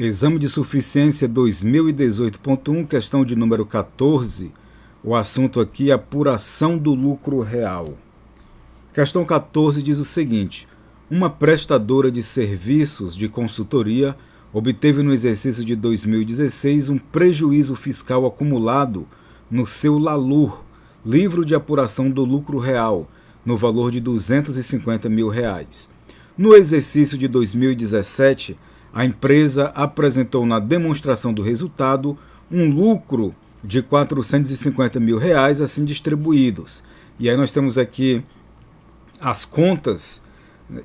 Exame de suficiência 2018.1, questão de número 14. O assunto aqui é apuração do lucro real. Questão 14 diz o seguinte: uma prestadora de serviços de consultoria obteve no exercício de 2016 um prejuízo fiscal acumulado no seu LALUR, livro de apuração do lucro real, no valor de R$250 mil. No exercício de 2017, a empresa apresentou na demonstração do resultado um lucro de R$450 mil assim distribuídos. E aí nós temos aqui as contas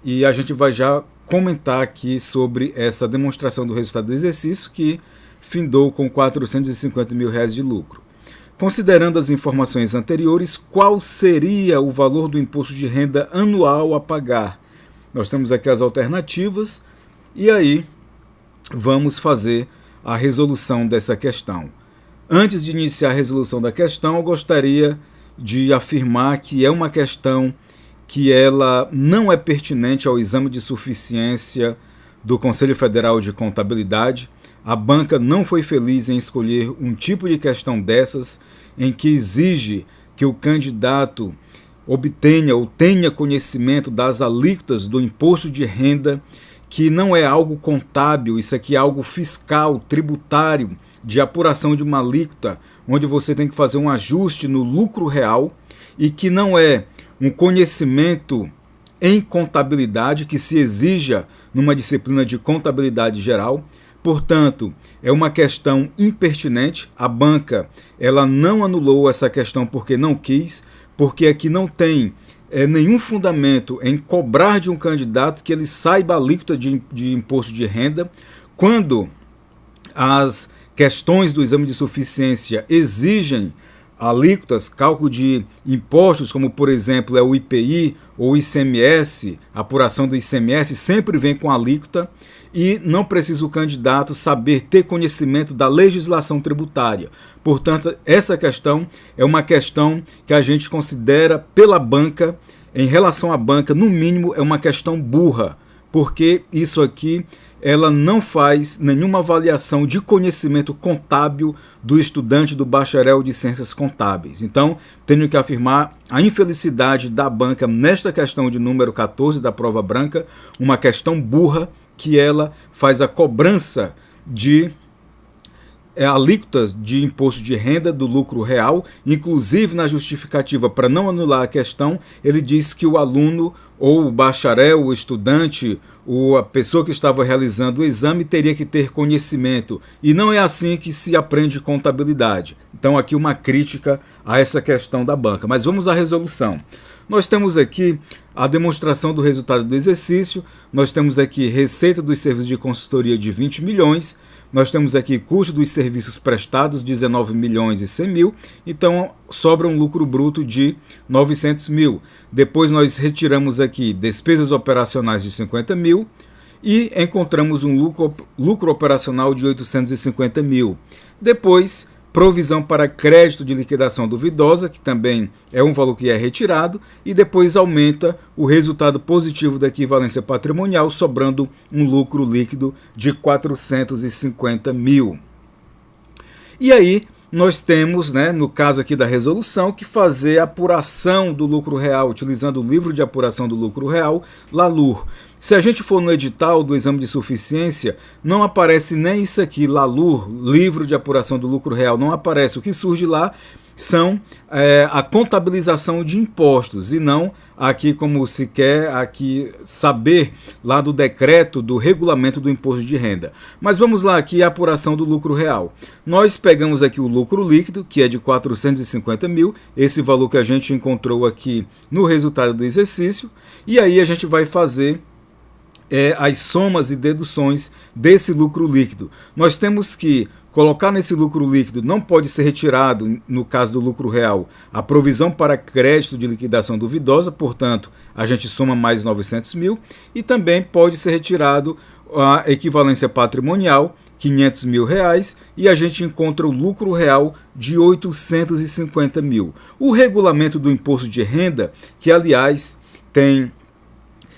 e a gente vai já comentar aqui sobre essa demonstração do resultado do exercício que findou com R$450 mil de lucro. Considerando as informações anteriores, qual seria o valor do imposto de renda anual a pagar? Nós temos aqui as alternativas e aí vamos fazer a resolução dessa questão. Antes de iniciar a resolução da questão, eu gostaria de afirmar que é uma questão que ela não é pertinente ao exame de suficiência do Conselho Federal de Contabilidade. A banca não foi feliz em escolher um tipo de questão dessas, em que exige que o candidato obtenha ou tenha conhecimento das alíquotas do imposto de renda, que não é algo contábil, isso aqui é algo fiscal, tributário, de apuração de uma alíquota, onde você tem que fazer um ajuste no lucro real, e que não é um conhecimento em contabilidade que se exija numa disciplina de contabilidade geral. Portanto, é uma questão impertinente. A banca ela não anulou essa questão porque não quis, porque aqui não tem nenhum fundamento em cobrar de um candidato que ele saiba a alíquota de imposto de renda, quando as questões do exame de suficiência exigem alíquotas, cálculo de impostos, como por exemplo é o IPI ou o ICMS, a apuração do ICMS sempre vem com alíquota, e não precisa o candidato saber ter conhecimento da legislação tributária. Portanto, essa questão é uma questão que a gente considera pela banca, em relação à banca, no mínimo é uma questão burra, porque isso aqui ela não faz nenhuma avaliação de conhecimento contábil do estudante do bacharel de ciências contábeis. Então, tenho que afirmar a infelicidade da banca nesta questão de número 14 da prova branca, uma questão burra, que ela faz a cobrança de alíquotas de imposto de renda do lucro real. Inclusive, na justificativa para não anular a questão, ele diz que o aluno ou o bacharel, o estudante, ou a pessoa que estava realizando o exame teria que ter conhecimento. E não é assim que se aprende contabilidade. Então aqui uma crítica a essa questão da banca. Mas vamos à resolução. Nós temos aqui a demonstração do resultado do exercício, nós temos aqui receita dos serviços de consultoria de 20 milhões, nós temos aqui custo dos serviços prestados, 19 milhões e 100 mil, então sobra um lucro bruto de 900 mil. Depois nós retiramos aqui despesas operacionais de 50 mil e encontramos um lucro operacional de 850 mil. Depois, provisão para crédito de liquidação duvidosa, que também é um valor que é retirado, e depois aumenta o resultado positivo da equivalência patrimonial, sobrando um lucro líquido de 450 mil. E aí nós temos, no caso aqui da resolução, que fazer a apuração do lucro real, utilizando o livro de apuração do lucro real, LALUR. Se a gente for no edital do exame de suficiência, não aparece nem isso aqui, LALUR, livro de apuração do lucro real, não aparece. O que surge lá são a contabilização de impostos, e não aqui como se quer aqui saber lá do decreto do regulamento do imposto de renda. Mas vamos lá aqui a apuração do lucro real. Nós pegamos aqui o lucro líquido, que é de 450 mil, esse valor que a gente encontrou aqui no resultado do exercício, e aí a gente vai fazer as somas e deduções desse lucro líquido. Nós temos que colocar nesse lucro líquido, não pode ser retirado, no caso do lucro real, a provisão para crédito de liquidação duvidosa, portanto, a gente soma mais 900 mil, e também pode ser retirado a equivalência patrimonial, 500 mil reais, e a gente encontra o lucro real de 850 mil. O regulamento do imposto de renda, que aliás tem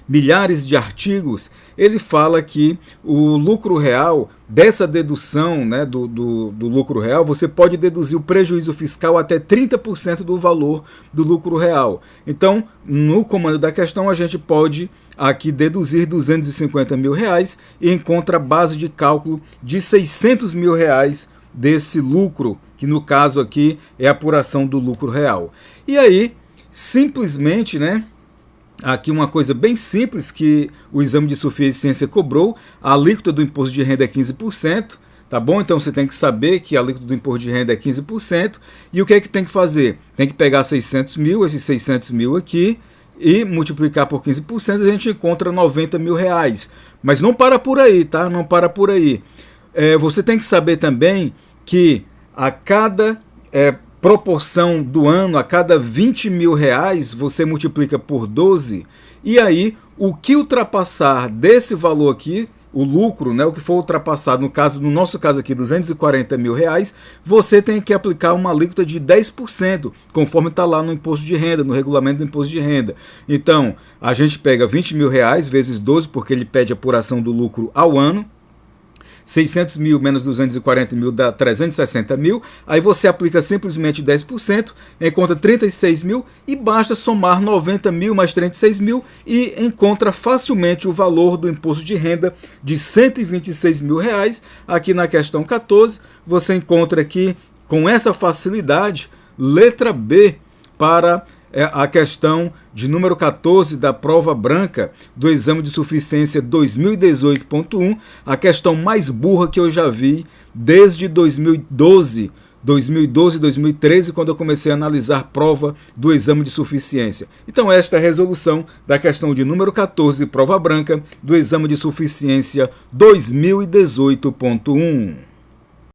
milhares de artigos, ele fala que o lucro real, dessa dedução, né, do lucro real, você pode deduzir o prejuízo fiscal até 30% do valor do lucro real. Então, no comando da questão, a gente pode aqui deduzir R$250 mil e encontra a base de cálculo de R$600 mil desse lucro, que no caso aqui é a apuração do lucro real. E aí, simplesmente, né, aqui uma coisa bem simples que o exame de suficiência cobrou, a alíquota do imposto de renda é 15%, tá bom? Então você tem que saber que a alíquota do imposto de renda é 15%, e o que é que tem que fazer? Tem que pegar 600 mil, esses 600 mil aqui, e multiplicar por 15%, a gente encontra R$90 mil. Mas não para por aí, tá? Não para por aí. Você tem que saber também que a cada proporção do ano, a cada R$20 mil, você multiplica por 12, e aí o que ultrapassar desse valor aqui, o lucro, né, o que for ultrapassado, no nosso caso aqui, R$240 mil, você tem que aplicar uma alíquota de 10%, conforme está lá no imposto de renda, no regulamento do imposto de renda. Então, a gente pega R$20 mil vezes 12, porque ele pede apuração do lucro ao ano, 600 mil menos 240 mil dá 360 mil, aí você aplica simplesmente 10%, encontra 36 mil e basta somar 90 mil mais 36 mil e encontra facilmente o valor do imposto de renda de R$126 mil. Aqui na questão 14, você encontra aqui com essa facilidade, letra B para a questão de número 14 da prova branca do exame de suficiência 2018.1, a questão mais burra que eu já vi desde 2012, 2013, quando eu comecei a analisar prova do exame de suficiência. Então esta é a resolução da questão de número 14, prova branca do exame de suficiência 2018.1.